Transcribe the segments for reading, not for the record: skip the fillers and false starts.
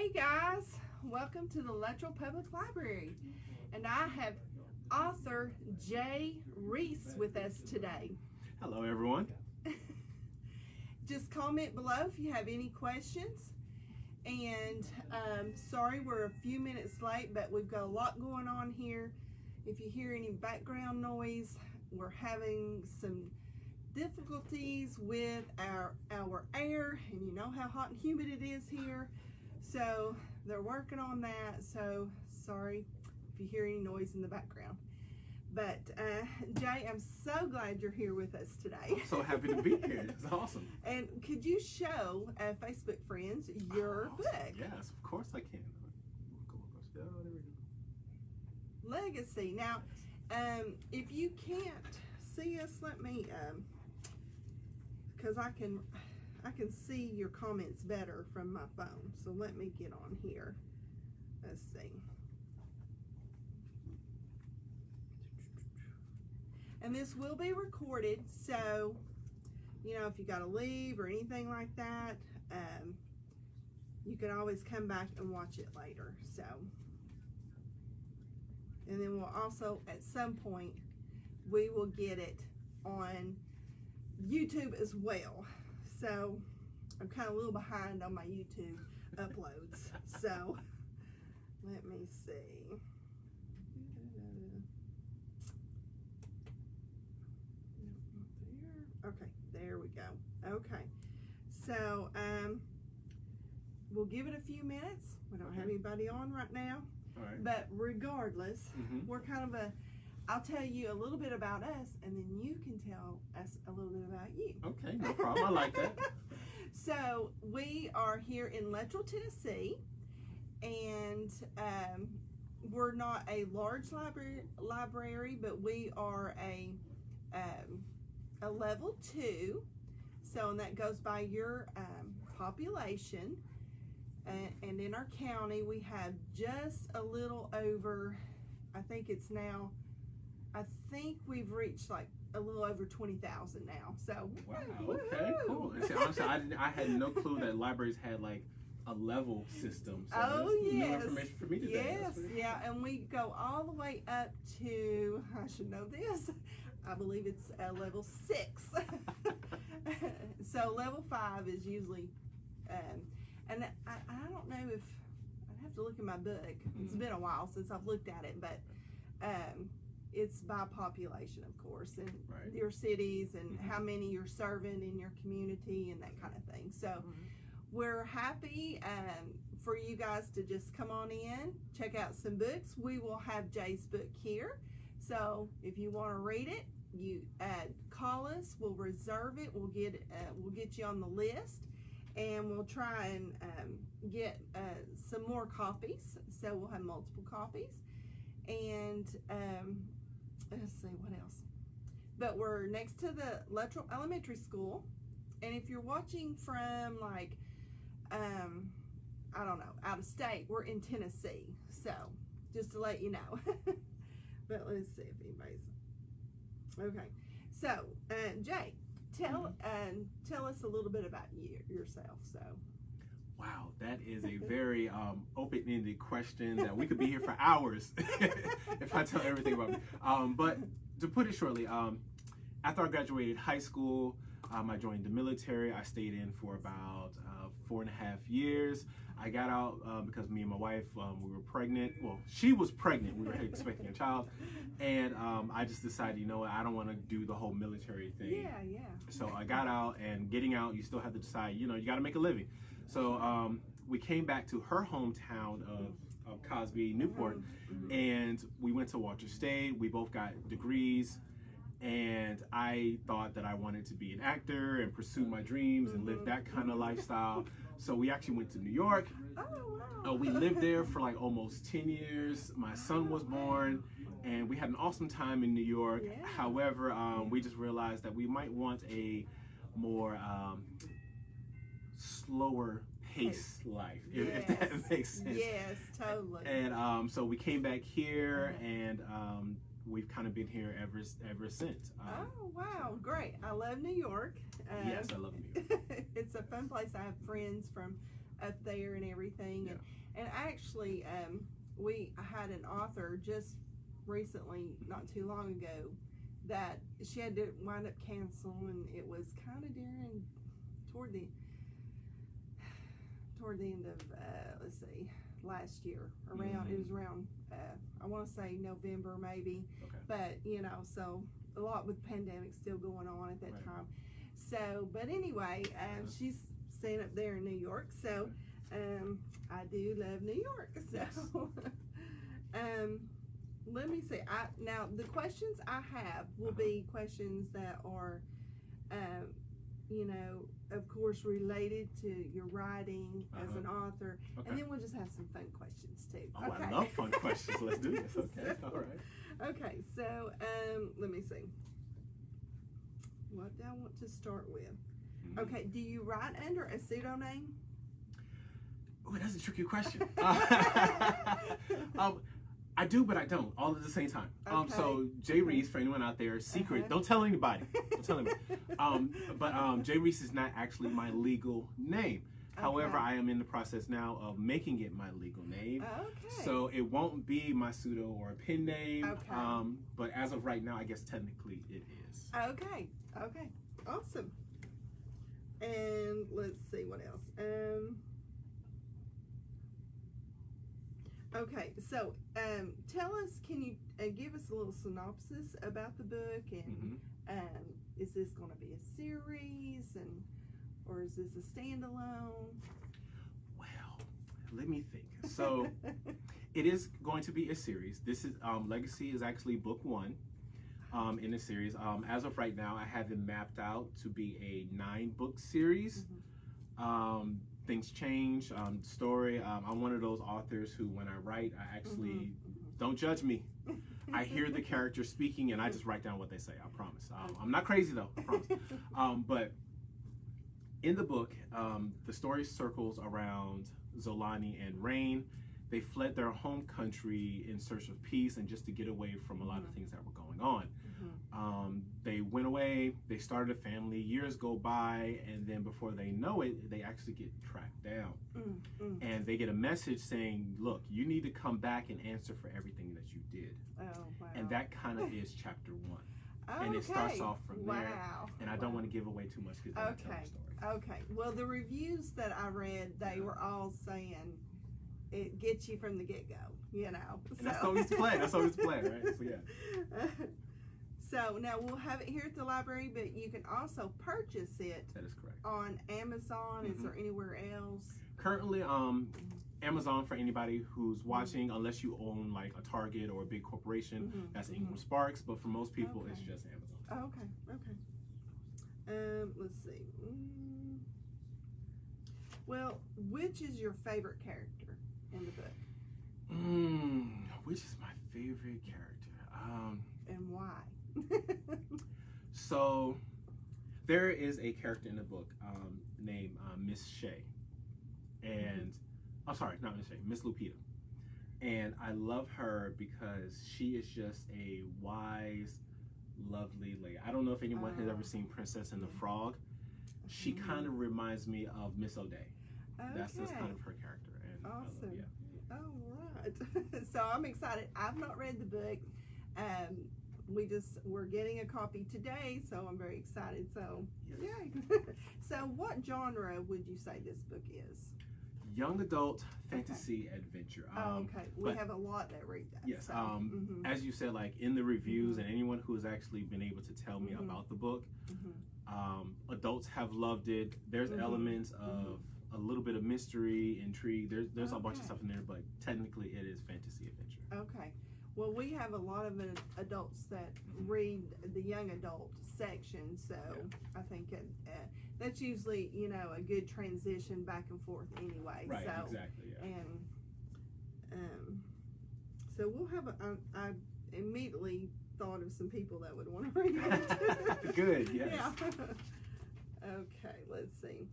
Hey guys, welcome to the Luttrell Public Library, and I have author Jay Reace with us today. Hello everyone. Just comment below if you have any questions, and sorry we're a few minutes late, but we've got a lot going on here. If you hear any background noise, we're having some difficulties with our air, and you know how hot and humid it is here, so they're working on that. So sorry if you hear any noise in the background, but Jay, I'm so glad you're here with us today. I'm so happy to be here. It's awesome. And could you show Facebook friends your book? Yes, of course I can. There we go. Legacy. Now if you can't see us, let me because I can see your comments better from my phone. So let me get on here. Let's see. And this will be recorded, so you know, if you gotta leave or anything like that, you can always come back and watch it later. So, and then we'll also at some point we will get it on YouTube as well. So I'm kind of a little behind on my YouTube uploads. So let me see. Okay, there we go. Okay, so we'll give it a few minutes. We don't have anybody on right now. All right. But regardless, we're kind of I'll tell you a little bit about us, and then you can tell us a little bit about you. Okay, no problem. I like that. So we are here in Luttrell, Tennessee, and we're not a large library, but we are a level 2. So, and that goes by your population. And in our county, we have just a little over, I think we've reached like a little over 20,000 now. So wow, okay, cool. See, honestly, I had no clue that libraries had like a level system. So oh yes, new information for me today. Yes, yeah, and we go all the way up to, I should know this, I believe it's level 6. So level 5 is usually, and I don't know if, I'd have to look in my book. It's been a while since I've looked at it, but it's by population, of course, and your cities and how many you're serving in your community and that kind of thing. So we're happy for you guys to just come on in, check out some books. We will have Jay's book here. So if you want to read it, you call us. We'll reserve it. We'll get you on the list, and we'll try and get some more copies. So we'll have multiple copies, and let's see what else. But we're next to the Luttrell Elementary School, and if you're watching from like I don't know, out of state, we're in Tennessee. So just to let you know. But let's see if anybody's okay. So Jay, tell us a little bit about yourself. So wow, that is a very open-ended question that we could be here for hours if I tell everything about me. But to put it shortly, after I graduated high school, I joined the military. I stayed in for about 4.5 years. I got out because me and my wife, we were pregnant. Well, she was pregnant. We were expecting a child. And I just decided, you know what, I don't want to do the whole military thing. Yeah. So I got out, and getting out, you still have to decide, you know, you got to make a living. So we came back to her hometown of Cosby, Newport, and we went to Walter State. We both got degrees. And I thought that I wanted to be an actor and pursue my dreams and live that kind of lifestyle. So we actually went to New York. Oh, wow. We lived there for like almost 10 years. My son was born, and we had an awesome time in New York. Yeah. However, we just realized that we might want a more slower pace life, if that makes sense. Yes, totally. And so we came back here, and we've kind of been here ever since. Oh, wow, great. I love New York. Yes, I love New York. It's a fun place. I have friends from up there and everything. And actually, I had an author just recently, not too long ago, that she had to wind up canceling, and it was kind of toward the end of let's see, last year, around it was around I want to say November maybe, but so a lot with pandemic still going on at that time. So, but anyway, she's staying up there in New York, so I do love New York. So, let me see. Now the questions I have will be questions that are, of course, related to your writing as an author, and then we'll just have some fun questions too. Oh, I love fun questions. Let's do this. Okay, all right. Okay, so let me see. What do I want to start with? Okay, do you write under a pseudonym? Oh, that's a tricky question. I do, but I don't, all at the same time. So Jay Reace, for anyone out there, secret, don't tell anybody. Don't tell anybody. But Jay Reace is not actually my legal name. However, I am in the process now of making it my legal name. So it won't be my pseudo or a pen name. But as of right now, I guess technically it is. Okay. Awesome. And let's see what else. Okay, so tell us, can you give us a little synopsis about the book, and is this going to be a series, or is this a standalone? Well, let me think. So it is going to be a series. This is Legacy is actually book 1 in the series. As of right now, I have it mapped out to be a 9-book series. Things change. Story. I'm one of those authors who, when I write, I actually don't judge me. I hear the character speaking, and I just write down what they say. I promise. I'm not crazy though. I promise. But in the book, the story circles around Zolani and Rain. They fled their home country in search of peace and just to get away from a lot of things that were going on. They went away, they started a family, years go by, and then before they know it, they actually get tracked down. And they get a message saying, look, you need to come back and answer for everything that you did. And that kind of is chapter 1. And it starts off from there. And I don't want to give away too much because I tell the story. Okay. Well, the reviews that I read, they were all saying it gets you from the get-go, And that's always the plan. That's always the plan, right? So yeah. So now we'll have it here at the library, but you can also purchase it. That is correct. On Amazon. Is there anywhere else? Currently, Amazon for anybody who's watching, unless you own like a Target or a big corporation, that's Ingram Sparks. But for most people, it's just Amazon. Let's see. Well, which is your favorite character in the book? Which is my favorite character? And why? So there is a character in the book named Miss Shay, and I'm sorry, not Miss Shay, Miss Lupita, and I love her because she is just a wise, lovely lady. I don't know if anyone has ever seen Princess and the Frog. She kind of reminds me of Miss O'Day. That's just kind of her character. And awesome. All right. So I'm excited. I've not read the book. We're getting a copy today, so I'm very excited. So yay. So what genre would you say this book is? Young adult fantasy adventure. We have a lot that read that. Yes. So. As you said, like in the reviews, and anyone who has actually been able to tell me about the book, adults have loved it. There's elements of a little bit of mystery, intrigue. There's a bunch of stuff in there, but technically it is fantasy adventure. Okay. Well, we have a lot of adults that read the young adult section, so I think that's usually, a good transition back and forth anyway. Right, so, exactly, yeah. And so we'll have I immediately thought of some people that would want to read it. Good, yes. Yeah. Okay, let's see.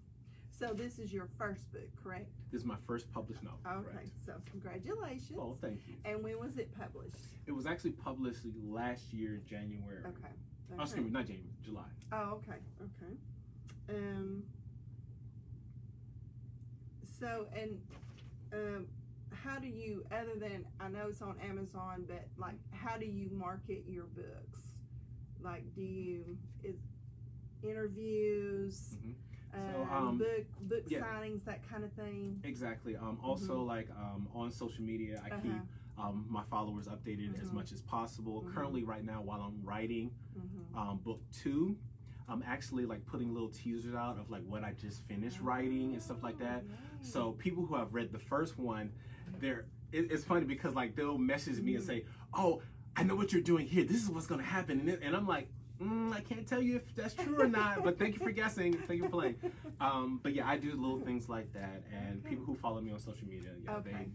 So this is your first book, correct? This is my first published novel. Okay, correct. So congratulations. Oh, thank you. And when was it published? It was actually published last year, January. Okay. Oh, excuse me, not January, July. So, and how do you, other than, I know it's on Amazon, but like, how do you market your books? Like, do you, interviews, book signings, that kind of thing? Exactly. Also, like on social media, I keep my followers updated as much as possible. Currently, right now, while I'm writing book 2, I'm actually like putting little teasers out of like what I just finished writing and stuff like that. Nice. So people who have read the first one, it's funny because like they'll message me and say, "Oh, I know what you're doing here. This is what's going to happen," and I'm like, I can't tell you if that's true or not, but thank you for guessing. Thank you for playing. But yeah, I do little things like that, and people who follow me on social media,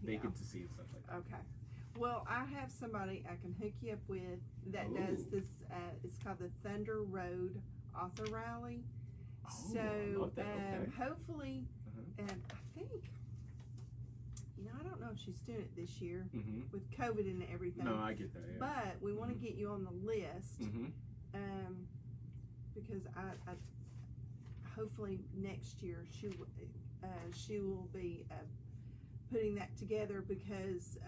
they get to see stuff like that. Okay. Well, I have somebody I can hook you up with that does this. It's called the Thunder Road Author Rally. So I love that. Okay. hopefully, and I think, I don't know if she's doing it this year with COVID and everything. No, I get that. Yeah. But we want to get you on the list. Because I hopefully next year she will be putting that together, because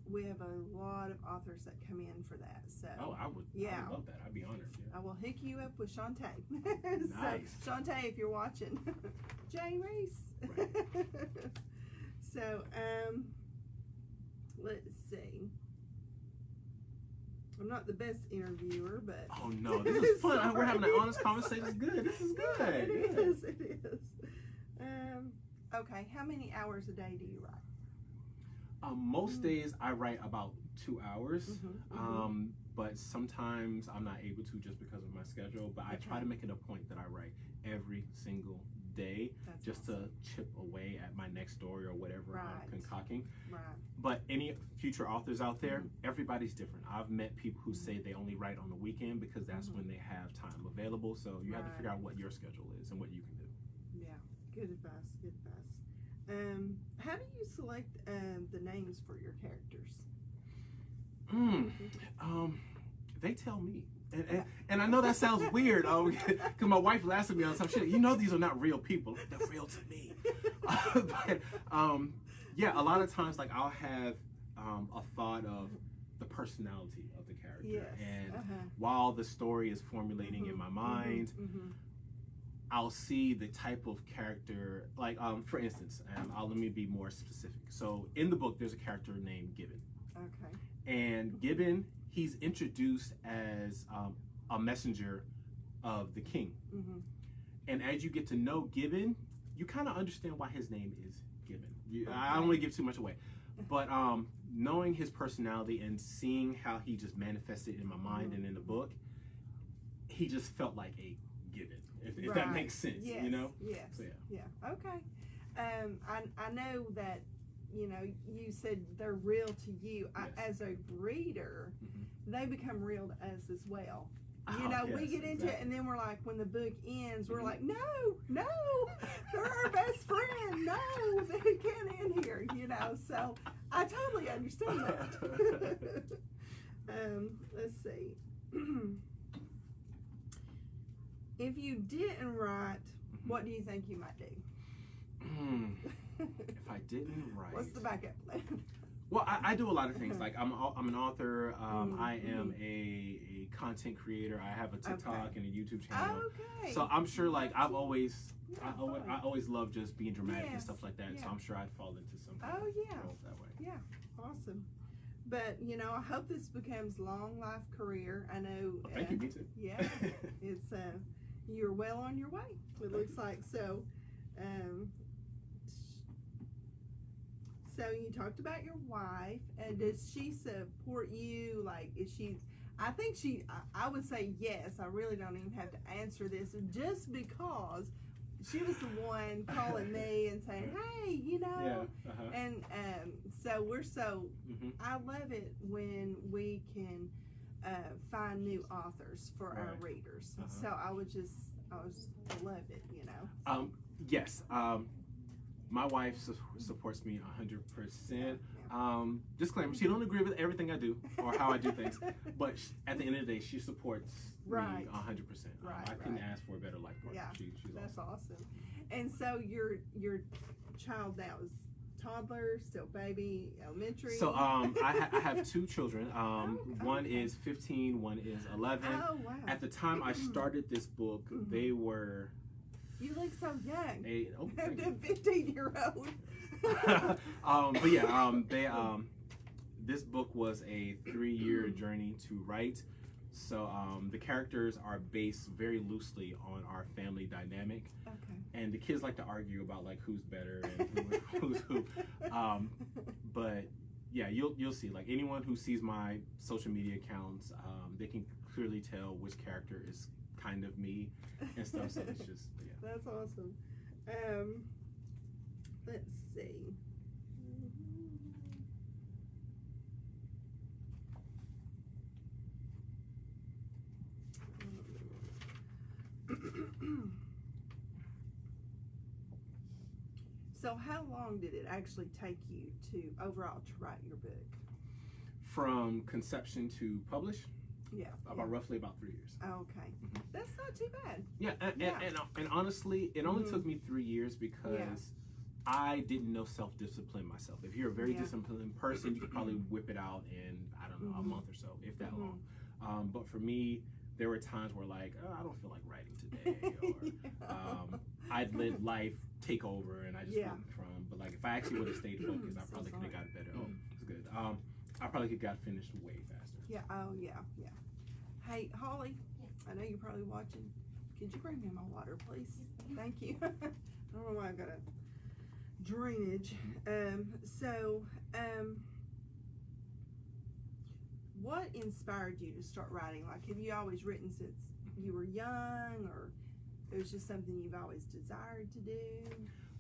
we have a lot of authors that come in for that. So I would love that. I'd be honored. Yeah. I will hook you up with Shantae. Nice. So, Shantae, if you're watching, Jay Reace. Right. So let's see. I'm not the best interviewer, but oh no, this is fun. We're having an honest conversation. It's good. This is good. It is. Okay, how many hours a day do you write? Most days I write about 2 hours, but sometimes I'm not able to just because of my schedule. But I try to make it a point that I write every single day. That's just to chip away at my next story or whatever I'm concocting. Right. But any future authors out there, everybody's different. I've met people who say they only write on the weekend because that's when they have time available. So you have to figure out what your schedule is and what you can do. Yeah, good advice. Good advice. How do you select the names for your characters? They tell me. And I know that sounds weird, because my wife laughs at me on some shit. These are not real people. They're real to me. But yeah, a lot of times, like I'll have a thought of the personality of the character, and while the story is formulating in my mind, I'll see the type of character. Like for instance, let me be more specific. So in the book, there's a character named Gibbon. Okay. And Gibbon, he's introduced as a messenger of the king. And as you get to know Gibbon, you kind of understand why his name is Gibbon. I don't want to give too much away, but knowing his personality and seeing how he just manifested in my mind and in the book, he just felt like a Gibbon, if that makes sense. Yes. Yes. So, yeah. Okay. I know that you said they're real to you. As a reader, they become real to us as well. We get into it, and then we're like, when the book ends, we're like, no, they're our best friend. No, they can't end here. So I totally understand that. Let's see. If you didn't write, what do you think you might do? If I didn't write, what's the backup plan? Well, I do a lot of things. Like I'm an author. I am a content creator. I have a TikTok and a YouTube channel. Okay. So I'm sure, like I always love just being dramatic and stuff like that. So I'm sure I'd fall into some kind of role that way. Yeah, awesome. But I hope this becomes long life career. I know. Well, thank you. Me too. Yeah, it's you're well on your way. It looks like so. So you talked about your wife, and does she support you? Like, is she? I would say yes. I really don't even have to answer this, just because she was the one calling me and saying, "Hey, and so we're so. I love it when we can find new authors for our readers. So I love it. Yes. My wife supports me 100%. Disclaimer: she don't agree with everything I do or how I do things, but at the end of the day, she supports me 100%. I couldn't ask for a better life partner. Yeah, she's that's awesome. And so your child now is toddler, still baby, elementary. So I have two children. One okay. is 15, one is 11. Oh wow! At the time I started this book, they were. You look so young. A 15-year-old. But yeah, this book was a 3-year journey to write. So the characters are based very loosely on our family dynamic. Okay. And the kids like to argue about like who's better and who's who. But yeah, you'll see, like anyone who sees my social media accounts, they can clearly tell which character is kind of me and stuff. So it's just That's awesome. Let's see. So how long did it actually take you to write your book? From conception to publish, roughly about 3 years. Okay, that's not too bad. Yeah, and honestly, it only took me 3 years because I didn't know self-discipline myself. If you're a very disciplined person, you could probably whip it out in, I don't know, a month or so, if that long. But for me, there were times where like, oh, I don't feel like writing today, or I'd let life take over and I just went from. But like if I actually would have stayed focused, I probably could have gotten better. Oh, it's good. I probably could have got finished way faster. Yeah. Oh yeah. Hey Holly, I know you're probably watching. Could you bring me my water, please? Thank you. I don't know why I've got a drainage. What inspired you to start writing? Like, have you always written since you were young, or it was just something you've always desired to do?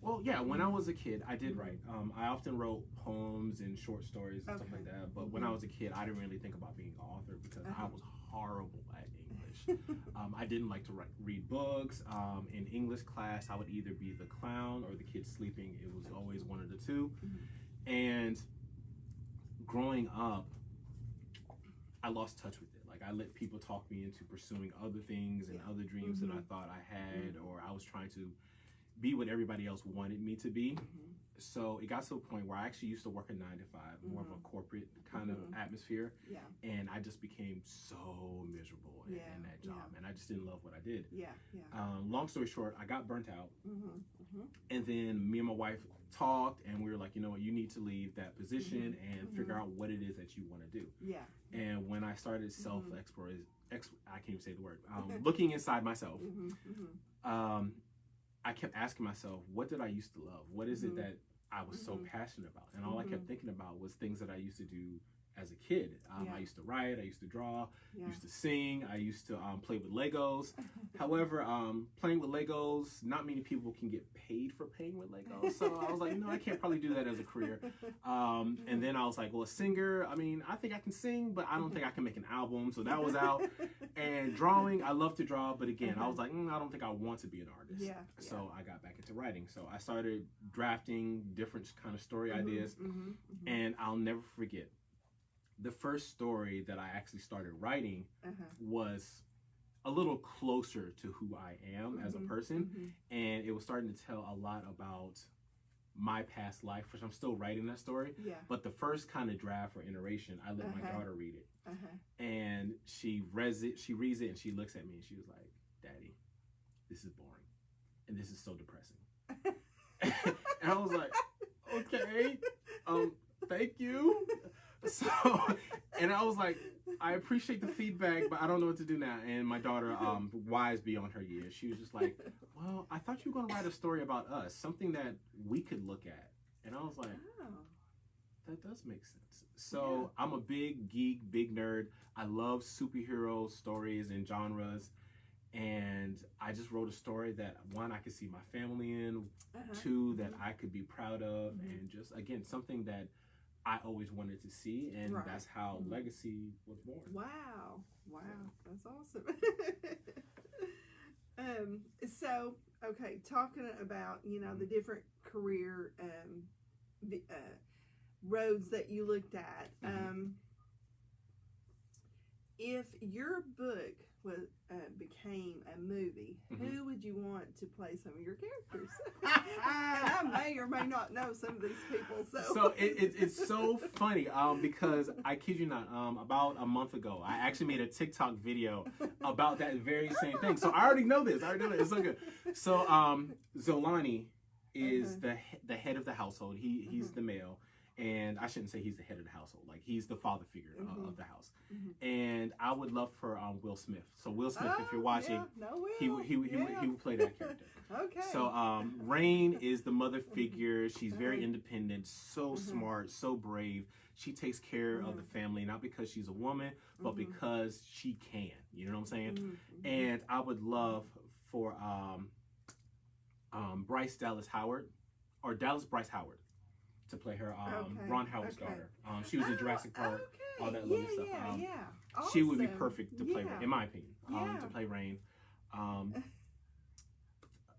Well, yeah, when I was a kid, I did write. I often wrote poems and short stories and stuff like that. But when I was a kid, I didn't really think about being an author because I was horrible at English. I didn't like to read books. In English class, I would either be the clown or the kid sleeping. It was always one of the two. And growing up, I lost touch with it. Like I let people talk me into pursuing other things and other dreams that I thought I had, or I was trying to be what everybody else wanted me to be. So it got to a point where I actually used to work a 9-to-5, more of a corporate kind of atmosphere. And I just became so miserable in that job. And I just didn't love what I did. Long story short, I got burnt out. And then me and my wife talked and we were like, you know what, you need to leave that position and figure out what it is that you want to do. And when I started self-exploration, I can't even say the word, looking inside myself, I kept asking myself, what did I used to love? What is it that I was so passionate about? And all I kept thinking about was things that I used to do as a kid. I used to write, I used to draw, used to sing, I used to play with Legos. However, playing with Legos, not many people can get paid for playing with Legos. So I was like, I can't probably do that as a career. And then I was like, well, a singer, I mean, I think I can sing, but I don't think I can make an album. So that was out. And drawing, I love to draw, but again, I was like, I don't think I want to be an artist. So I got back into writing. So I started drafting different kind of story ideas. And I'll never forget, the first story that I actually started writing was a little closer to who I am as a person. And it was starting to tell a lot about my past life, which I'm still writing that story. But the first kind of draft or iteration, I let my daughter read it. And she reads it, and she looks at me and she was like, Daddy, this is boring. And this is so depressing. And I was like, okay, thank you. So, and I was like, I appreciate the feedback, but I don't know what to do now. And my daughter, wise beyond her years, she was just like, well, I thought you were going to write a story about us, something that we could look at. And I was like, that does make sense. So I'm a big geek, big nerd. I love superhero stories and genres. And I just wrote a story that, one, I could see my family in, two, that I could be proud of, and just, again, something that I always wanted to see, and that's how Legacy was born. Wow, that's awesome. So, okay, talking about, the different career roads that you looked at, if your book was became a movie, who would you want to play some of your characters? And I may or may not know some of these people. So it's so funny because I kid you not, about a month ago, I actually made a TikTok video about that very same thing. So I already know this. It's so good. So Zolani is the head of the household. He's the male. And I shouldn't say he's the head of the household. Like, he's the father figure of the house. And I would love for Will Smith. So Will Smith, if you're watching, he would play that character. Okay. So Rain is the mother figure. She's very independent, so smart, so brave. She takes care of the family, not because she's a woman, but because she can. You know what I'm saying? And I would love for Bryce Dallas Howard, or Dallas Bryce Howard, to play her Ron Howard's daughter. She was in Jurassic Park, all that lovely stuff. Awesome. She would be perfect to play Rain, in my opinion, to play Rain.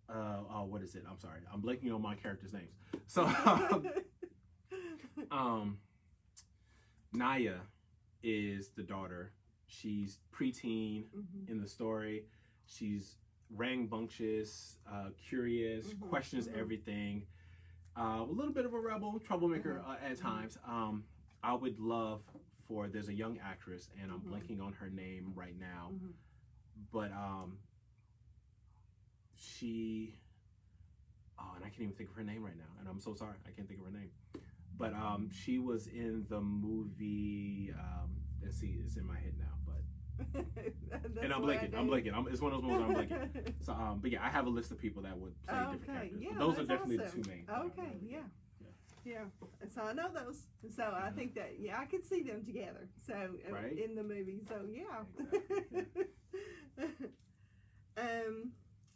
What is it? I'm sorry. I'm blanking on my characters' names. So, Naya is the daughter. She's preteen in the story. She's rambunctious, curious, questions everything. A little bit of a rebel, troublemaker at times. I would love for, there's a young actress, and I'm blanking on her name right now, but she, and I can't even think of her name right now, and I'm so sorry, I can't think of her name. But she was in the movie, let's see, it's in my head now, but and I'm blanking. It's one of those moments I'm blanking. So, but yeah, I have a list of people that would play different characters. Yeah, but those are definitely awesome. the two main. Okay, yeah. And so I know those. So I think that, I could see them together. So in the movie. So Exactly.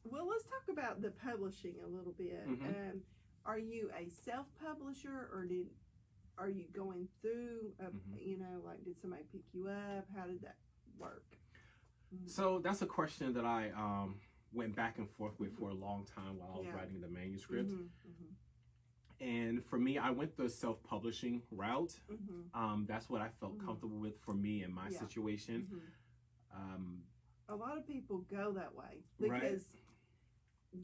Well, let's talk about the publishing a little bit. Are you a self-publisher, or are you going through like, did somebody pick you up? How did that work? So that's a question that I went back and forth with for a long time while I was writing the manuscript. And for me, I went the self-publishing route. That's what I felt comfortable with for me and my situation. A lot of people go that way because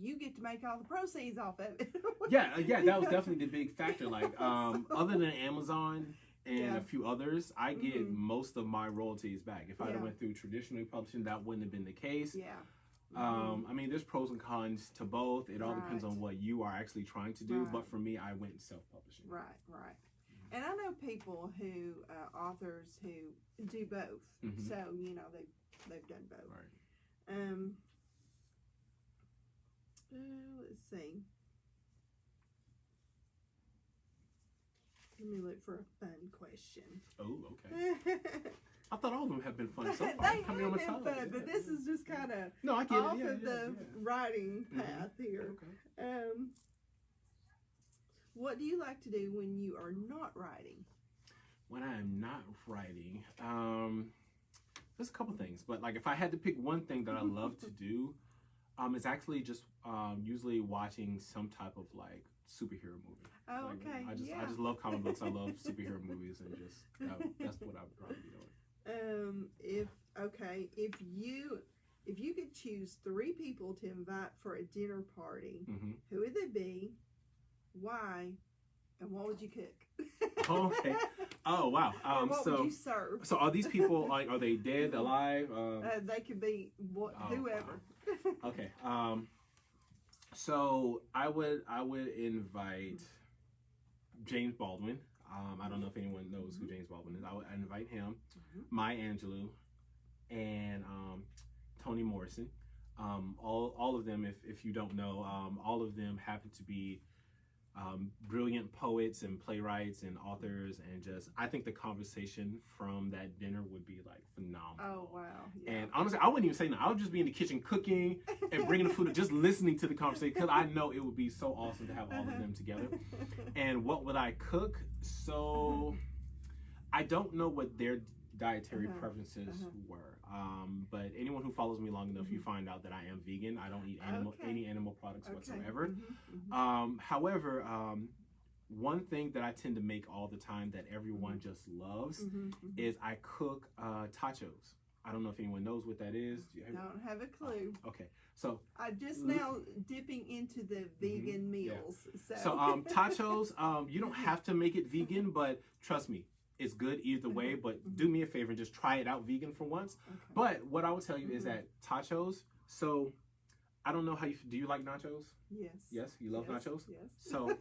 you get to make all the proceeds off of it. yeah, that was definitely the big factor. Like, other than Amazon and a few others, I get most of my royalties back. If I had went through traditional publishing, that wouldn't have been the case. I mean, there's pros and cons to both. It all depends on what you are actually trying to do. But for me, I went self-publishing. Right. And I know people who, authors who do both. So, they've done both. Let's see. Let me look for a fun question. Oh, okay. I thought all of them have been fun so far. They have been fun, but this is just kind of off of the writing path here. Okay. What do you like to do when you are not writing? When I am not writing, there's a couple things. But like, if I had to pick one thing that I love to do, it's actually just usually watching some type of like superhero movie. Oh, like, okay. I just love comic books. I love superhero movies, and just that's what I would probably be doing. If you could choose 3 people to invite for a dinner party, who would they be? Why? And what would you cook? Okay. Oh, wow. What would you serve? So are these people, like, are they dead, alive? They could be whoever. Wow. Okay. So I would invite James Baldwin. I don't know if anyone knows who James Baldwin is. I would invite him, Maya Angelou, and Toni Morrison. All of them, if you don't know, all of them happen to be brilliant poets and playwrights and authors, and just, I think the conversation from that dinner would be like phenomenal. Oh, wow. Yeah. And honestly, I wouldn't even say nothing. I would just be in the kitchen cooking and bringing the food and just listening to the conversation, because I know it would be so awesome to have all of them together. And what would I cook? So I don't know what their dietary preferences were. But anyone who follows me long enough, you find out that I am vegan. I don't eat any animal products whatsoever. However, one thing that I tend to make all the time that everyone just loves is I cook tachos. I don't know if anyone knows what that is. Don't have a clue. Okay, so I just now dipping into the vegan meals. Yeah. So tachos, you don't have to make it vegan, but trust me, it's good either way. But do me a favor and just try it out vegan for once. Okay. But what I will tell you is that tachos. So I don't know how do you like nachos? Yes. Yes, you love nachos. Yes. So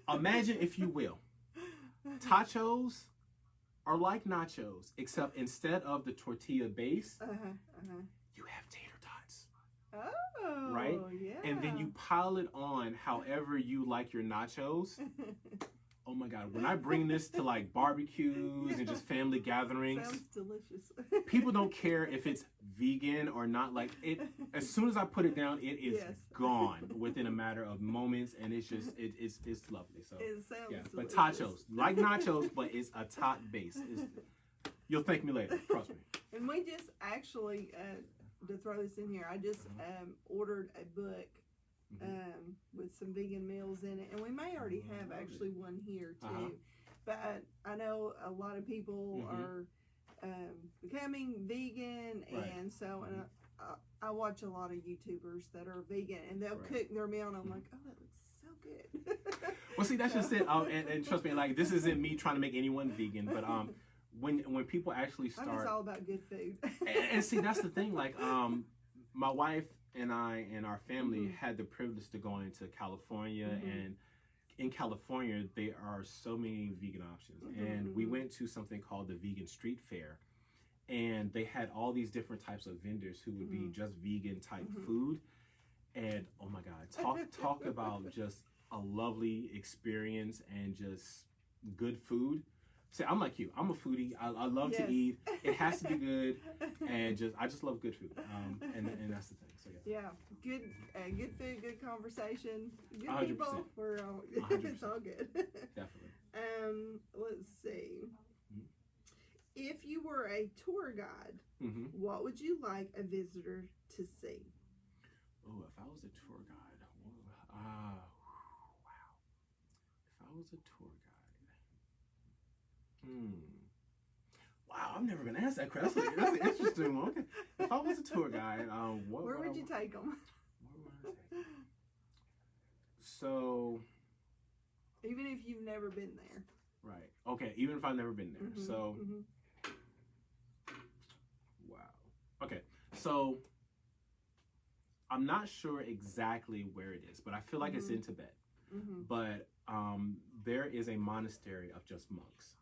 imagine, if you will, tachos are like nachos, except instead of the tortilla base, you have tater tots. Oh, right? Yeah. And then you pile it on however you like your nachos. Oh my God, when I bring this to like barbecues and just family gatherings, sounds delicious. People don't care if it's vegan or not. Like it, as soon as I put it down, it is gone within a matter of moments, and it's just it's lovely. So it sounds delicious. But tachos, like nachos, but it's a tot base. You'll thank me later, trust me. And we just actually, to throw this in here, I just ordered a book with some vegan meals in it, and we may already have actually one here too. But I know a lot of people are becoming vegan, and so and I watch a lot of YouTubers that are vegan, and they'll cook their meal, and I'm like, oh, that looks so good. Well, see, that's just it. And trust me, like this isn't me trying to make anyone vegan, but when people actually start, I'm just all about good food. and see, that's the thing. Like my wife and I and our family had the privilege to go into California, and in California there are so many vegan options, and we went to something called the Vegan Street Fair, and they had all these different types of vendors who would be just vegan type food, and oh my God, talk about just a lovely experience and just good food. See, I'm like you. I'm a foodie. I love to eat. It has to be good, and I just love good food. And that's the thing. So yeah, good food, good conversation, good 100%. people. We're all, it's all good. Definitely. Let's see. If you were a tour guide, what would you like a visitor to see? Oh, if I was a tour guide, wow. If I was a tour guide. Wow, I'm never gonna ask that question. That's an interesting one. Okay. If I was a tour guide, where would you take them? Where would I take them? So, even if you've never been there. Right. Okay. Even if I've never been there. So, wow. Okay. So, I'm not sure exactly where it is, but I feel like it's in Tibet. But there is a monastery of just monks.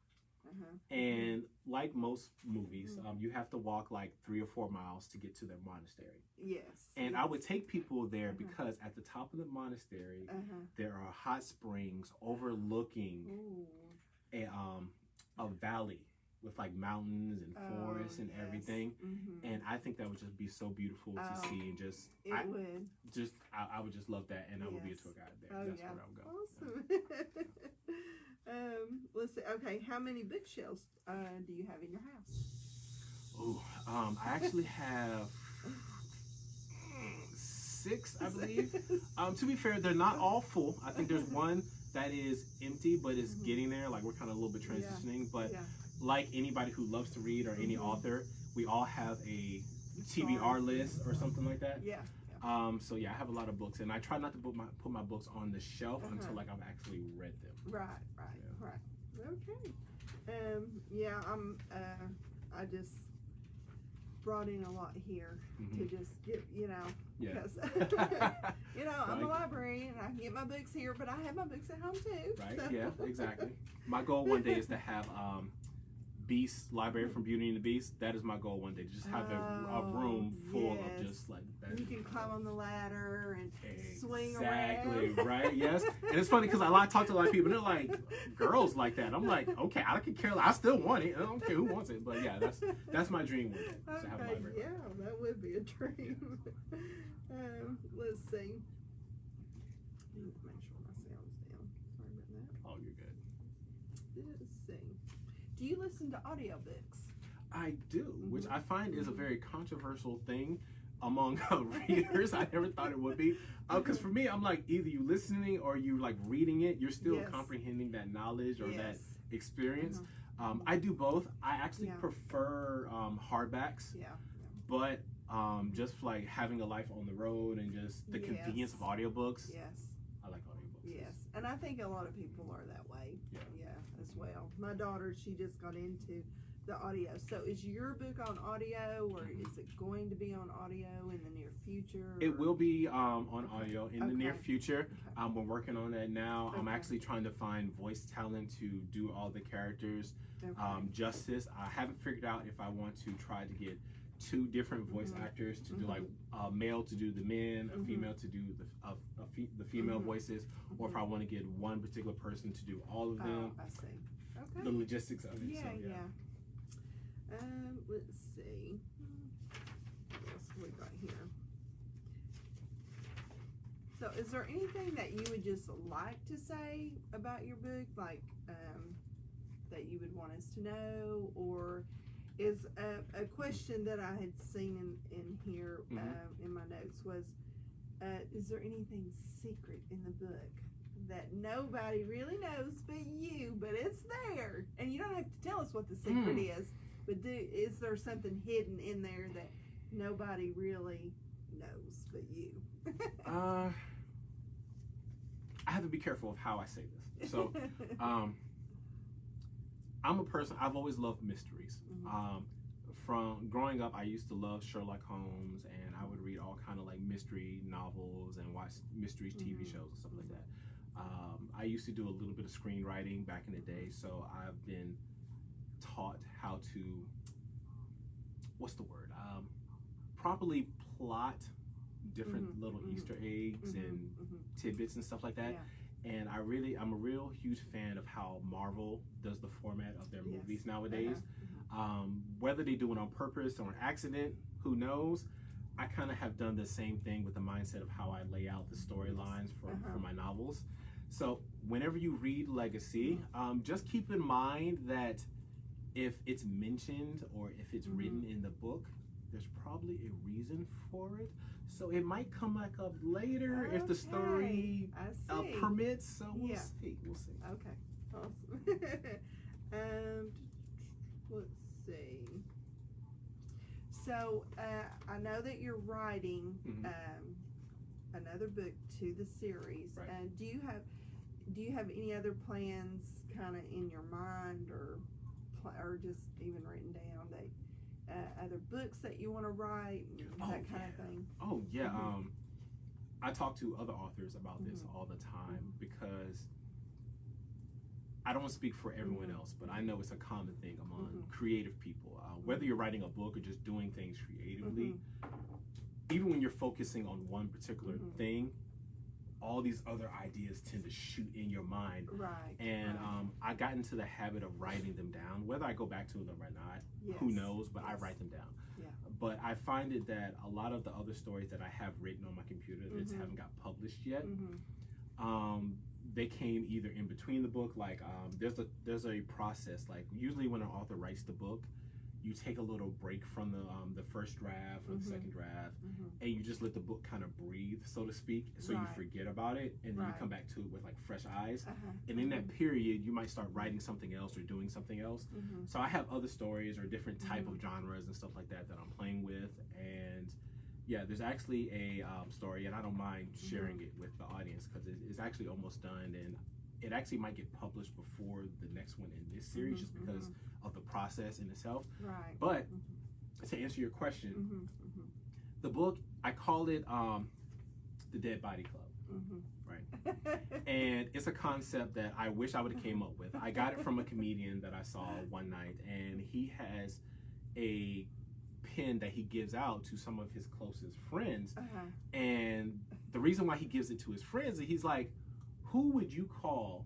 And like most movies, you have to walk like 3 or 4 miles to get to their monastery. Yes. And I would take people there because at the top of the monastery, there are hot springs overlooking a valley with like mountains and forests and everything. And I think that would just be so beautiful to see, and just I would just love that, and I would be a tour guide there. That's where I would go. Awesome. Let's see. Okay, how many bookshelves do you have in your house? Oh, I actually have 6, I believe. To be fair, they're not all full. I think there's one that is empty, but it's getting there. Like we're kind of a little bit transitioning, but like anybody who loves to read or any author, we all have a TBR list or something like that. So yeah, I have a lot of books, and I try not to put my books on the shelf until like I've actually read them. Right. Okay. I just brought in a lot here to just get, because I'm a librarian and I can get my books here, but I have my books at home too. Right. So. Yeah. Exactly. My goal one day is to have Beast Library from Beauty and the Beast. That is my goal one day, to just have a room full of just like that. You can climb on the ladder and swing around. Exactly, right? Yes. And it's funny because I talk to a lot of people and they're like, girls like that. I'm like, okay, I can care. I still want it. I don't care who wants it, but yeah, that's my dream one day, to have a library. Yeah, that would be a dream. Let's see. Make sure my sound's down. Sorry about that. Oh, you're good. Let's see. Do you listen to audiobooks? I do, which I find is a very controversial thing among readers. I never thought it would be. Because for me, I'm like, either you listening or you like reading it, you're still comprehending that knowledge or that experience. I do both. I actually Yeah. prefer hardbacks, Yeah. but just like having a life on the road and just the convenience of Yes. audiobooks. Yes. I like audiobooks. Yes. And I think a lot of people are that way. Yeah. As well. My daughter, she just got into the audio. So is your book on audio, or is it going to be on audio in the near future? It will be on audio in the near Okay. future. Okay. We're working on that now. I'm Okay. actually trying to find voice talent to do all the characters Okay. justice. I haven't figured out if I want to try to get 2 different voice actors to do like a male to do the men, a female to do the female voices, or if I want to get one particular person to do all of them. Oh, I see. Okay. The logistics of it. Yeah, So, yeah. Let's see. What else we got here? So, is there anything that you would just like to say about your book, like that you would want us to know, or is a question that I had seen in here in my notes was, is there anything secret in the book that nobody really knows but you, but it's there, and you don't have to tell us what the secret is, but is there something hidden in there that nobody really knows but you? I have to be careful of how I say this. So, I'm a person, I've always loved mysteries. From growing up, I used to love Sherlock Holmes, and I would read all kind of like mystery novels and watch mysteries TV shows and stuff like that. I used to do a little bit of screenwriting back in the day, so I've been taught how to, properly plot different little Easter eggs and tidbits and stuff like that. And I'm a real huge fan of how Marvel does the format of their movies nowadays. Whether they do it on purpose or an accident, who knows? I kind of have done the same thing with the mindset of how I lay out the storylines for my novels. So whenever you read Legacy, just keep in mind that if it's mentioned or if it's written in the book, there's probably a reason for it. So it might come back up later if the story permits. So we'll see. We'll see. Okay. Awesome. Let's see. So I know that you're writing another book to the series. Right. Do you have any other plans kind of in your mind, or just even written down that other books that you want to write, that kind of thing? Oh yeah. I talk to other authors about this all the time because I don't speak for everyone else, but I know it's a common thing among creative people. Whether you're writing a book or just doing things creatively, even when you're focusing on one particular thing, all these other ideas tend to shoot in your mind. Right. And I got into the habit of writing them down. Whether I go back to them or not, who knows, but I write them down. Yeah. But I find it that a lot of the other stories that I have written on my computer that haven't got published yet, they came either in between the book, like there's a process, like usually when an author writes the book, you take a little break from the first draft or the second draft, and you just let the book kind of breathe, so to speak, so you forget about it, and then you come back to it with like fresh eyes. And in that period, you might start writing something else or doing something else. So I have other stories or different type of genres and stuff like that that I'm playing with. And yeah, there's actually a story, and I don't mind sharing it with the audience because it's actually almost done, and it actually might get published before the next one in this series just because of the process in itself. Right. But to answer your question, the book, I call it the Dead Body Club, right? And it's a concept that I wish I would have came up with. I got it from a comedian that I saw one night, and he has a pen that he gives out to some of his closest friends. And the reason why he gives it to his friends is he's like, who would you call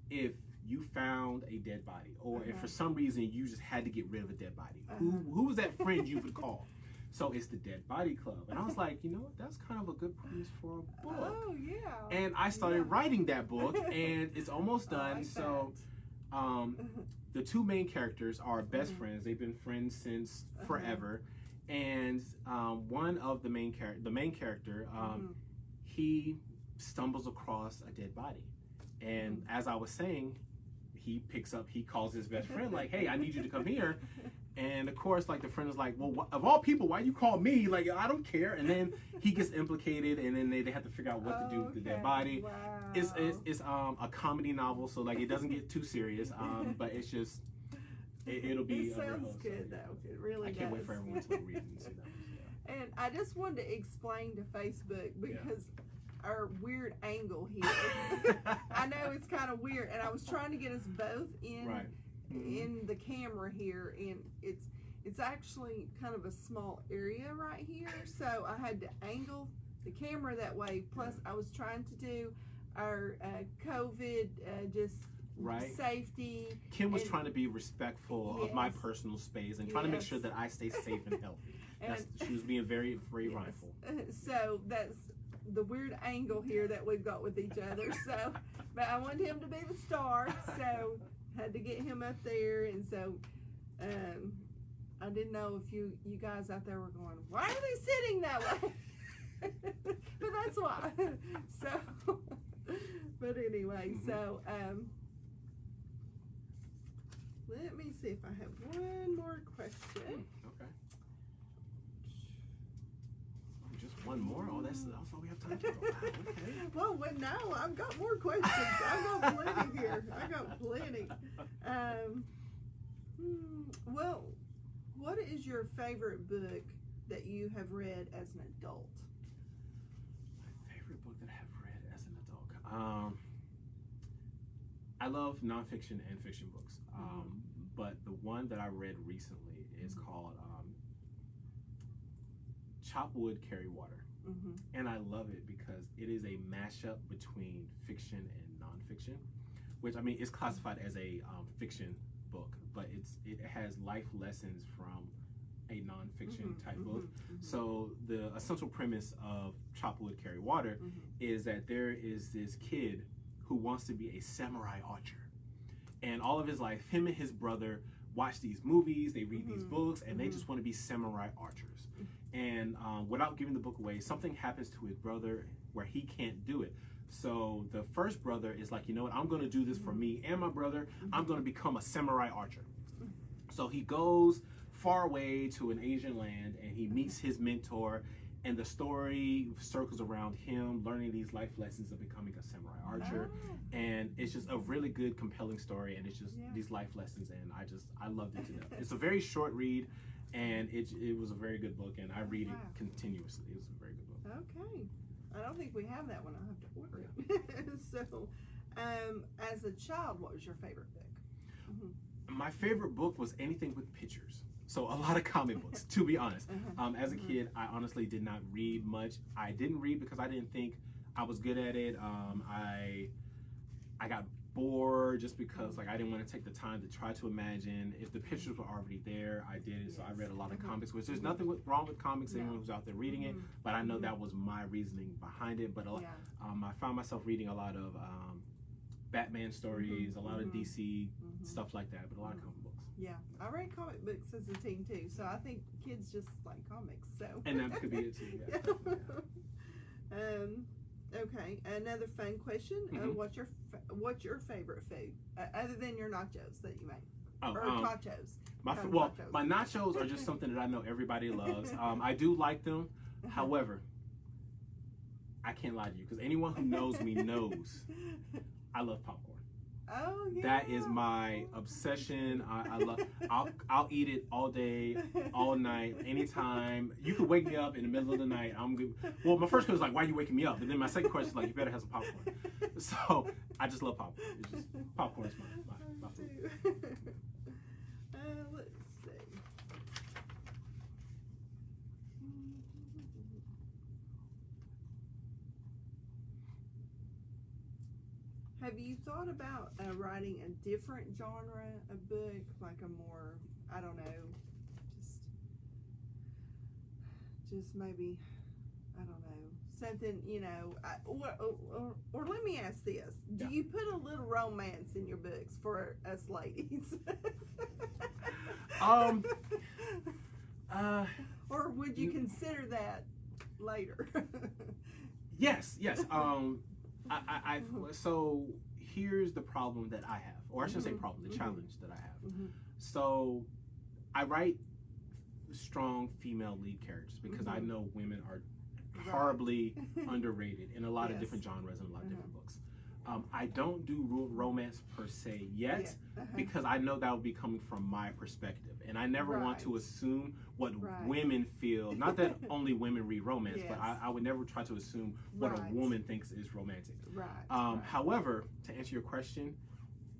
if you found a dead body, or if for some reason you just had to get rid of a dead body? Who was that friend you would call? So it's the Dead Body Club. And I was like, you know what, that's kind of a good premise for a book. Oh yeah. And I started writing that book, and it's almost done. Like so the two main characters are best friends. They've been friends since forever. And one of the main character, he stumbles across a dead body. And as I was saying, he calls his best friend like, hey, I need you to come here. And of course, like the friend is like, well, of all people, why you call me? Like, I don't care. And then he gets implicated, and then they have to figure out what to do with the dead body. Wow. It's a comedy novel, so like it doesn't get too serious. But it's just it'll be. It sounds good though. It really does. I can't wait for everyone to read it and see that. Yeah. And I just wanted to explain to Facebook because our weird angle here. I know it's kind of weird, and I was trying to get us both in. Right. In the camera here, and it's actually kind of a small area right here, so I had to angle the camera that way. Plus I was trying to do our COVID just safety. Kim was trying to be respectful of my personal space and trying to make sure that I stay safe and healthy. She was being very, very mindful. So that's the weird angle here that we've got with each other. So, but I wanted him to be the star, so had to get him up there. And so I didn't know if you guys out there were going, why are they sitting that way? But that's why. So but anyway, so let me see if I have one more question. Okay. Just one more? Oh, that's all we have time for. Wow, okay. Well, no, I've got more questions. I've got plenty here. I got plenty. Well, what is your favorite book that you have read as an adult? My favorite book that I have read as an adult. I love nonfiction and fiction books. But the one that I read recently is called Chop Wood, Carry Water. And I love it because it is a mashup between fiction and nonfiction, which I mean is classified as a fiction book, but it has life lessons from a nonfiction type book. So the essential premise of Chop Wood, Carry Water is that there is this kid who wants to be a samurai archer, and all of his life, him and his brother watch these movies, they read these books, and they just want to be samurai archers. And without giving the book away, something happens to his brother where he can't do it. So the first brother is like, you know what, I'm going to do this for me and my brother. I'm going to become a samurai archer. So he goes far away to an Asian land, and he meets his mentor, and the story circles around him learning these life lessons of becoming a samurai archer. And it's just a really good, compelling story, and it's just these life lessons, and I loved it to death. It's a very short read, and it was a very good book, and I read it continuously. It was a very good book. Okay. I don't think we have that one. I'll have to order it. So, as a child, what was your favorite book? My favorite book was anything with pictures. So a lot of comic books, to be honest. As a kid, I honestly did not read much. I didn't read because I didn't think I was good at it. I got bored just because like I didn't want to take the time to try to imagine. If the pictures were already there, I did it. So I read a lot of comics, which there's nothing wrong with comics, anyone who's out there reading it, but I know that was my reasoning behind it. But I found myself reading a lot of Batman stories, a lot of DC stuff like that, but a lot of comic books. Yeah, I read comic books as a teen too, so I think kids just like comics. So and that could be it too. Okay, another fun question. What's your favorite food other than your nachos that you make, or tacos? My nachos are just something that I know everybody loves. I do like them. However, I can't lie to you because anyone who knows me knows I love popcorn. Oh yeah. That is my obsession. I love. I'll eat it all day, all night, anytime. You could wake me up in the middle of the night. I'm good. Well, my first question was like, "Why are you waking me up?" And then my second question is like, "You better have some popcorn." So I just love popcorn. It's just popcorn is my food. Let's see. Have you thought about writing a different genre of book, like a more, I don't know, just maybe, I don't know, something, you know, or let me ask this. Do you put a little romance in your books for us ladies? Or would you consider that later? Yes. So here's the problem that I have, or I shouldn't say problem, the challenge that I have. So I write strong female lead characters because I know women are horribly underrated in a lot of different genres and a lot of different books. I don't do romance per se yet because I know that will be coming from my perspective, and I never want to assume what women feel. Not that only women read romance, but I would never try to assume what a woman thinks is romantic. However, to answer your question,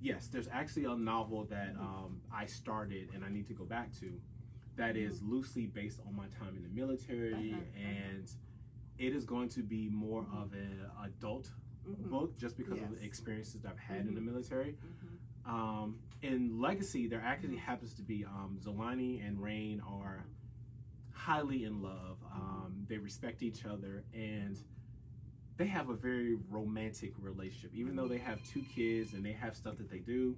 yes, there's actually a novel that I started and I need to go back to that is loosely based on my time in the military, and it is going to be more of an adult book just because of the experiences that I've had in the military. In Legacy, there actually happens to be Zelani and Rain are highly in love. They respect each other, and they have a very romantic relationship, even though they have 2 kids and they have stuff that they do.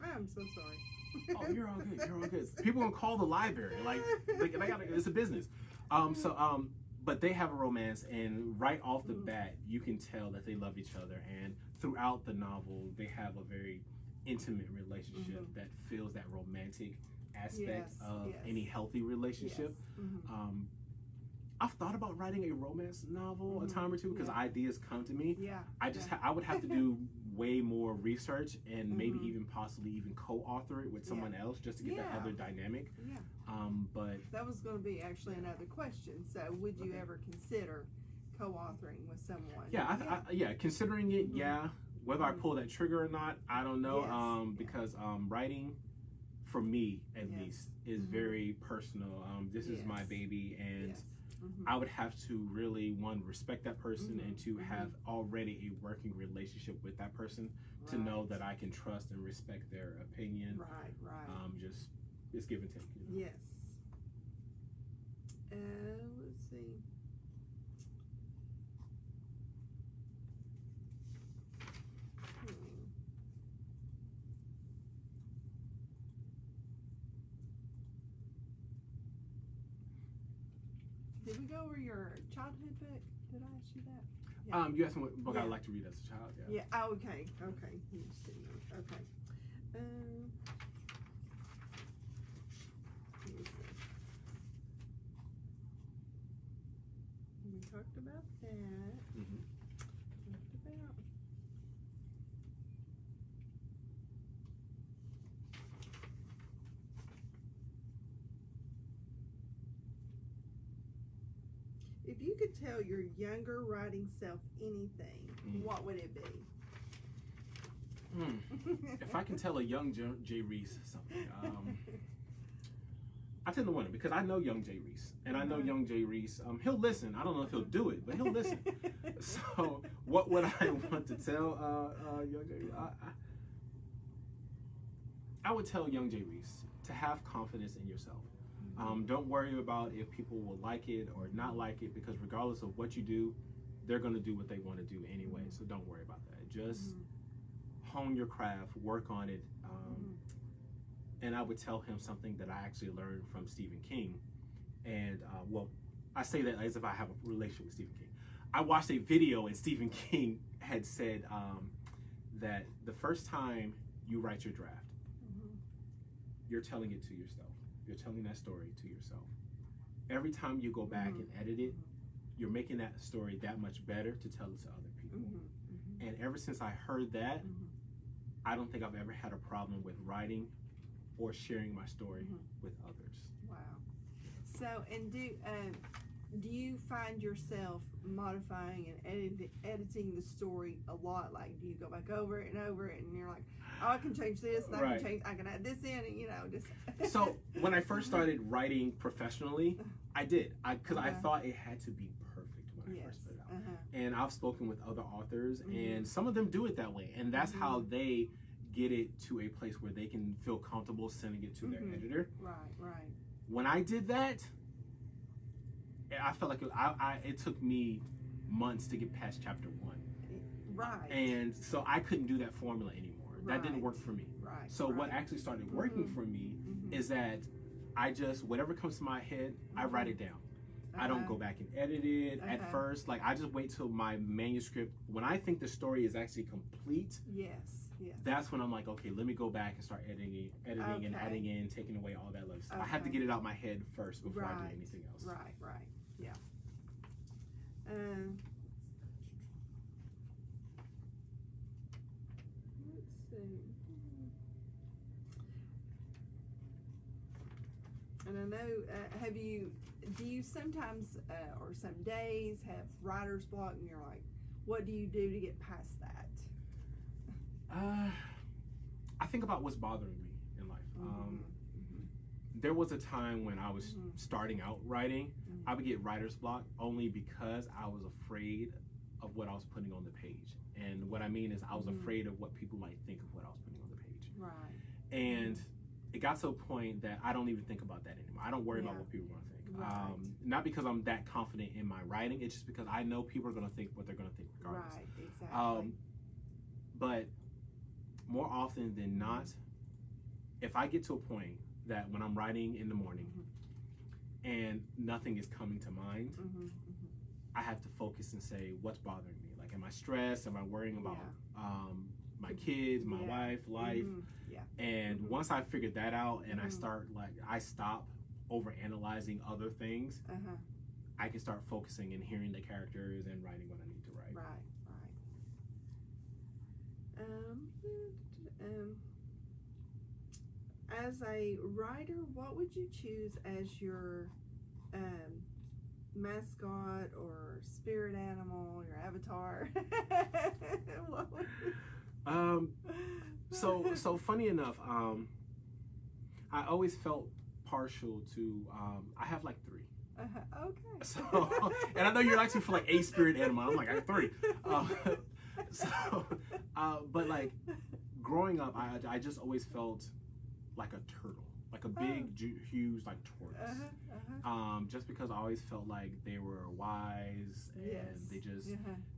I'm so sorry. Oh, you're all good. You're all good. People gonna call the library. Like, it's a business. But they have a romance, and right off the bat, you can tell that they love each other. And throughout the novel, they have a very intimate relationship that feels that romantic aspect of any healthy relationship. I've thought about writing a romance novel a time or two because ideas come to me. I would have to do way more research and maybe even possibly even co-author it with someone else just to get that other dynamic. But that was going to be actually another question. So would you ever consider co-authoring with someone? Considering it, whether I pull that trigger or not, I don't know. Because writing, for me at least, is very personal. This is my baby, and I would have to really, one, respect that person, and two, have already a working relationship with that person to know that I can trust and respect their opinion. Just, it's give and take. You know? Yes. Let's see. Did we go over your childhood book? Did I ask you that? You asked me what book I'd like to read as a child. Oh, okay. You just didn't know. Okay. Let me see. We talked about that. If you could tell your younger writing self anything, what would it be? If I can tell a young Jay Reace something, I tend to wonder because I know young Jay Reace, and I know young Jay Reace. He'll listen. I don't know if he'll do it, but he'll listen. So, what would I want to tell young Jay Reace? I would tell young Jay Reace to have confidence in yourself. Don't worry about if people will like it or not like it, because regardless of what you do, they're going to do what they want to do anyway. So don't worry about that. Just hone your craft, work on it. And I would tell him something that I actually learned from Stephen King. And I say that as if I have a relationship with Stephen King. I watched a video and Stephen King had said that the first time you write your draft, you're telling it to yourself. You're telling that story to yourself. Every time you go back and edit it, you're making that story that much better to tell it to other people. And ever since I heard that, I don't think I've ever had a problem with writing or sharing my story with others. Wow. So, and do you find yourself modifying and editing the story a lot? Like, do you go back over it and over it, and you're like, oh, I can change this, and I can add this in, and just. So when I first started writing professionally, I did, because I thought it had to be perfect when I first put it out. And I've spoken with other authors, and some of them do it that way, and that's how they get it to a place where they can feel comfortable sending it to their editor. Right. When I did that, I felt like it took me months to get past chapter 1. Right. And so I couldn't do that formula anymore. That didn't work for me. So what actually started working for me is that I just, whatever comes to my head, I write it down. I don't go back and edit it at first. Like, I just wait till my manuscript, when I think the story is actually complete. Yes. That's when I'm like, okay, let me go back and start editing and adding in, taking away all that other stuff. I have to get it out my head first before I do anything else. Right. Yeah. Let's see. And I know, do you sometimes, or some days have writer's block and you're like, what do you do to get past that? I think about what's bothering me in life. There was a time when I was starting out writing, I would get writer's block only because I was afraid of what I was putting on the page. And what I mean is I was afraid of what people might think of what I was putting on the page. Right. And it got to a point that I don't even think about that anymore. I don't worry about what people are going to think. Right. Not because I'm that confident in my writing, it's just because I know people are going to think what they're going to think regardless. Right, exactly. But more often than not, if I get to a point that when I'm writing in the morning and nothing is coming to mind, I have to focus and say, what's bothering me? Like, am I stressed? Am I worrying about my kids, my wife, life? And once I figured that out and I stop over analyzing other things, I can start focusing and hearing the characters and writing what I need to write. Right. As a writer, what would you choose as your mascot or spirit animal, your avatar? So funny enough, I always felt partial to, I have like 3. Okay. So, and I know you're actually for like a spirit animal. I'm like, I have 3. But like growing up, I just always felt like a turtle, like a big, huge, like tortoise. Just because I always felt like they were wise and they just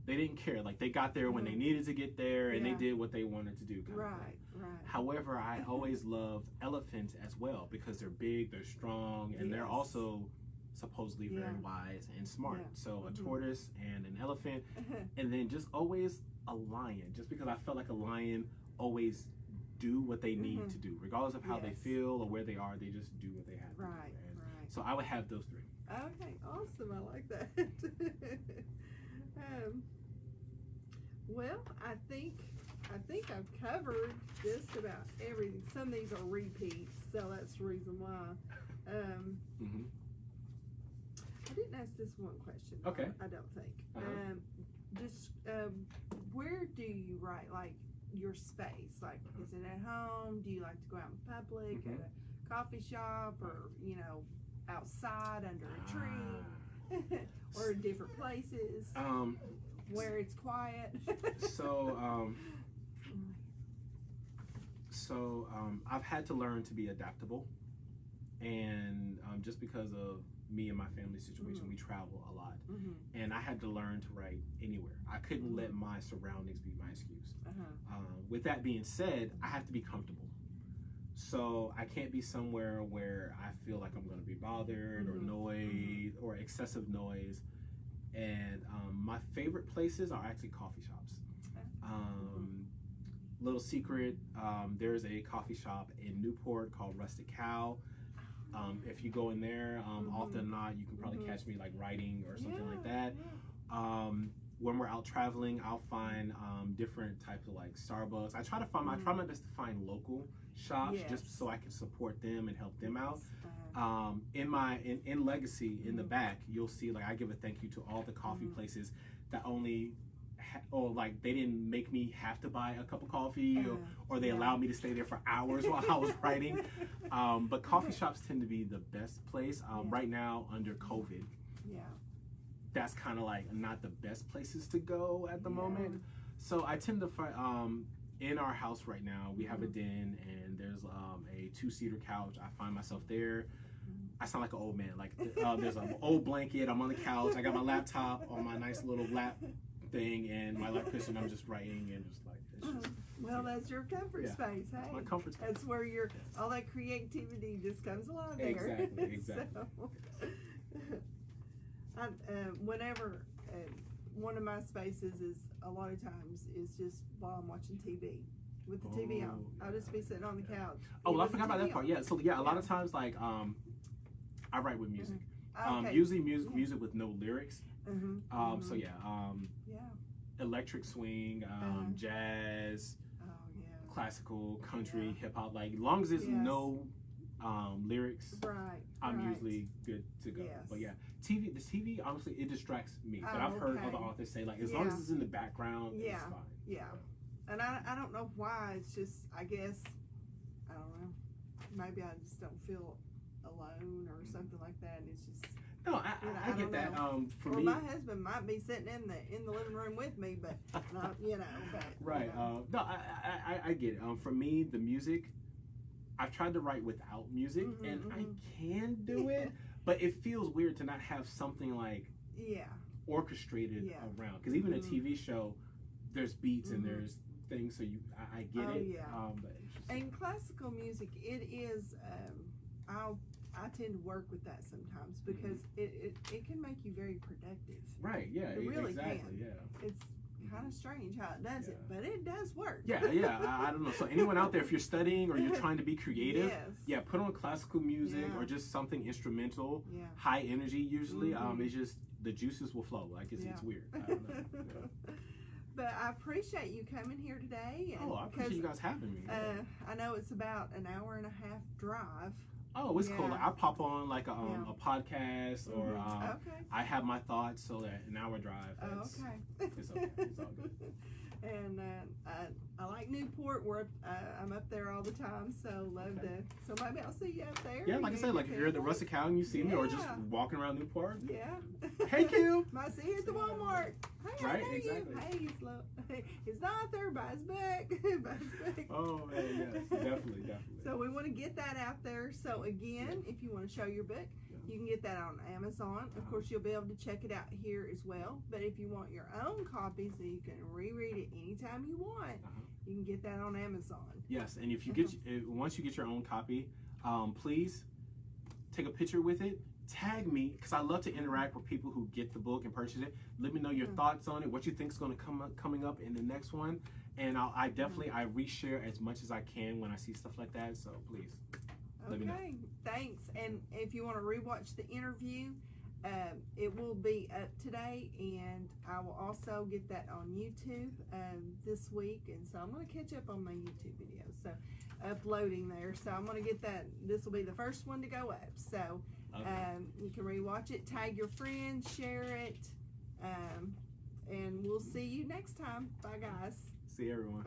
they didn't care. Like, they got there when they needed to get there, and they did what they wanted to do. Right. However, I always loved elephants as well because they're big, they're strong, and they're also supposedly very wise and smart. So a tortoise and an elephant, and then just always a lion, just because I felt like a lion always do what they need to do, regardless of how they feel or where they are. They just do what they have to do. And so I would have those 3. Okay, awesome. I like that. Well, I think I've covered just about everything. Some of these are repeats, so that's the reason why. I didn't ask this one question. Okay. I don't think. Where do you write? Like, your space? Like, is it at home? Do you like to go out in public, at a coffee shop, or outside under a tree, or different places where it's quiet? So I've had to learn to be adaptable, and just because of me and my family situation, we travel a lot, and I had to learn to write anywhere. I couldn't let my surroundings be my excuse. With that being said, I have to be comfortable. So I can't be somewhere where I feel like I'm going to be bothered or noise or excessive noise. And my favorite places are actually coffee shops. Little secret, there's a coffee shop in Newport called Rustic Cow. If you go in there, often than not, you can probably catch me like writing or something like that. When we're out traveling, I'll find different types of like Starbucks. I try my best to find local shops just so I can support them and help them out. In Legacy, in the back, you'll see like I give a thank you to all the coffee places that only they didn't make me have to buy a cup of coffee or they allowed me to stay there for hours while I was writing. But coffee shops tend to be the best place. Right now under COVID, that's kind of like not the best places to go at the moment. So I tend to find in our house right now, we have a den and there's a 2-seater couch. I find myself there. I sound like an old man. Like there's an old blanket. I'm on the couch. I got my laptop on my nice little lap thing and my lap cushion. I'm just writing and just like. It's just, that's your comfort space. Hey, my comfort space. That's where all that creativity just comes along there. Exactly. So, Whenever one of my spaces is a lot of times is just while I'm watching TV. With the TV on, I'll just be sitting on the couch. Oh, well, I forgot about that part. Yeah, so yeah, a lot of times like I write with music. Okay. Usually music with no lyrics. So yeah, yeah. electric swing, jazz, classical, country, hip hop. Like, as long as there's no lyrics, I'm usually good to go. Yes. But yeah, the TV, honestly, it distracts me. But I've heard other authors say, like, as long as it's in the background, it's fine. Yeah. And I don't know why. It's just, I guess, I don't know. Maybe I just don't feel alone or something like that. And it's just. No, I get that. For me, my husband might be sitting in the living room with me, but not, But, right. No, I get it. For me, the music, I've tried to write without music, and I can do it, but it feels weird to not have something like orchestrated around. Because even a TV show, there's beats and there's things, so I get it. Yeah. But and classical music, it is. I tend to work with that sometimes because it can make you very productive. Right, yeah, it really exactly, can. Yeah. It's kind of strange how it does it, but it does work. Yeah, I don't know. So anyone out there, if you're studying or you're trying to be creative, put on classical music or just something instrumental, high energy usually. It's just, the juices will flow. Like, it's weird. I don't know. But I appreciate you coming here today. And I appreciate you guys having me. I know it's about an hour and a half drive. Oh, it's cool. Like, I pop on like a podcast or I have my thoughts, so that an hour drive. It's okay. It's all good. And I like Newport. I'm up there all the time, so love to. So maybe I'll see you up there. Yeah, like I said, like if you're at the Rustic Cow and you see me, or just walking around Newport. Yeah. Hey, Q. Might see you at the Walmart. Hey, right, I know exactly. You. Hey, he's not there. Buy his book. Buy his book. Oh man, yes, definitely. So we want to get that out there. So again, if you want to show your book, you can get that on Amazon. Of course, you'll be able to check it out here as well. But if you want your own copy so you can reread it anytime you want, you can get that on Amazon. Yes, and if you get once you get your own copy, please take a picture with it. Tag me, because I love to interact with people who get the book and purchase it. Let me know your thoughts on it, what you think is going to coming up in the next one, and I definitely I reshare as much as I can when I see stuff like that. So please. Let me know. Thanks. And if you want to rewatch the interview, it will be up today, and I will also get that on YouTube this week. And so I'm going to catch up on my YouTube videos, so uploading there. So I'm going to get that. This will be the first one to go up. So you can rewatch it, tag your friends, share it, and we'll see you next time. Bye, guys. See everyone.